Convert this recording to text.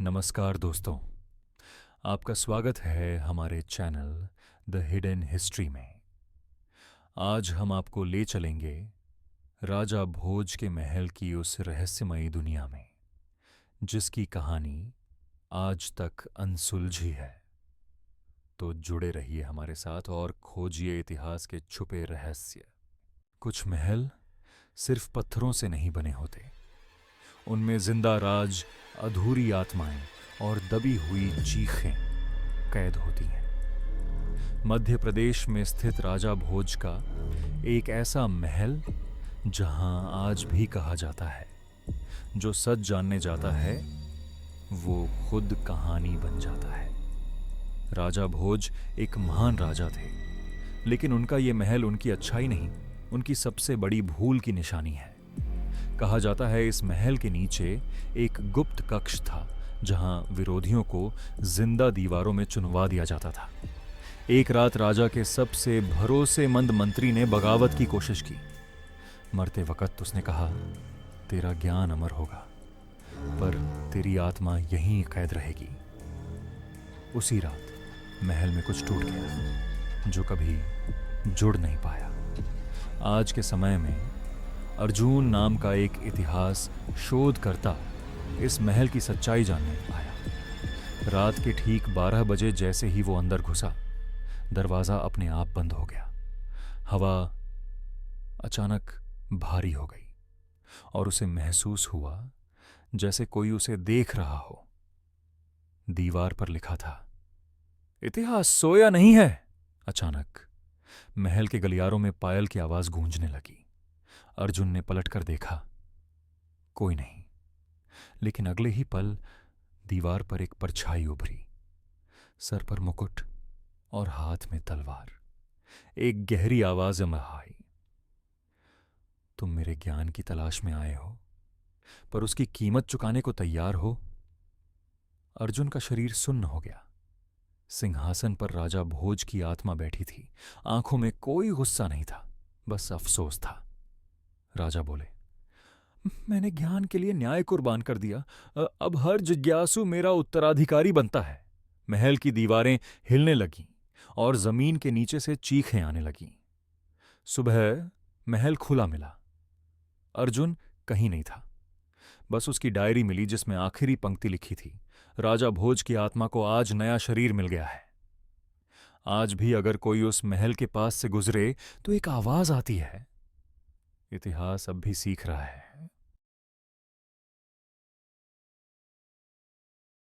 नमस्कार दोस्तों, आपका स्वागत है हमारे चैनल द हिडन हिस्ट्री में। आज हम आपको ले चलेंगे राजा भोज के महल की उस रहस्यमयी दुनिया में जिसकी कहानी आज तक अनसुलझी है। तो जुड़े रहिए हमारे साथ और खोजिए इतिहास के छुपे रहस्य। कुछ महल सिर्फ पत्थरों से नहीं बने होते, उनमें जिंदा राज, अधूरी आत्माएं और दबी हुई चीखें कैद होती हैं। मध्य प्रदेश में स्थित राजा भोज का एक ऐसा महल जहां आज भी कहा जाता है, जो सच जानने जाता है वो खुद कहानी बन जाता है। राजा भोज एक महान राजा थे, लेकिन उनका ये महल उनकी अच्छाई नहीं, उनकी सबसे बड़ी भूल की निशानी है। कहा जाता है इस महल के नीचे एक गुप्त कक्ष था जहां विरोधियों को जिंदा दीवारों में चुनवा दिया जाता था। एक रात राजा के सबसे भरोसेमंद मंत्री ने बगावत की कोशिश की। मरते वक्त उसने कहा, तेरा ज्ञान अमर होगा, पर तेरी आत्मा यहीं कैद रहेगी। उसी रात महल में कुछ टूट गया जो कभी जुड़ नहीं पाया। आज के समय में अर्जुन नाम का एक इतिहास शोधकर्ता इस महल की सच्चाई जानने आया। रात के ठीक 12 बजे जैसे ही वो अंदर घुसा, दरवाजा अपने आप बंद हो गया। हवा अचानक भारी हो गई और उसे महसूस हुआ जैसे कोई उसे देख रहा हो। दीवार पर लिखा था, इतिहास सोया नहीं है। अचानक महल के गलियारों में पायल की आवाज गूंजने लगी। अर्जुन ने पलटकर देखा, कोई नहीं, लेकिन अगले ही पल दीवार पर एक परछाई उभरी, सर पर मुकुट और हाथ में तलवार। एक गहरी आवाज में आई, तुम मेरे ज्ञान की तलाश में आए हो, पर उसकी कीमत चुकाने को तैयार हो? अर्जुन का शरीर सुन्न हो गया। सिंहासन पर राजा भोज की आत्मा बैठी थी। आंखों में कोई गुस्सा नहीं था, बस अफसोस था। राजा बोले, मैंने ज्ञान के लिए न्याय कुर्बान कर दिया, अब हर जिज्ञासु मेरा उत्तराधिकारी बनता है। महल की दीवारें हिलने लगीं और जमीन के नीचे से चीखें आने लगीं। सुबह महल खुला मिला। अर्जुन कहीं नहीं था, बस उसकी डायरी मिली जिसमें आखिरी पंक्ति लिखी थी, राजा भोज की आत्मा को आज नया शरीर मिल गया है। आज भी अगर कोई उस महल के पास से गुजरे तो एक आवाज आती है, इतिहास अब भी सीख रहा है,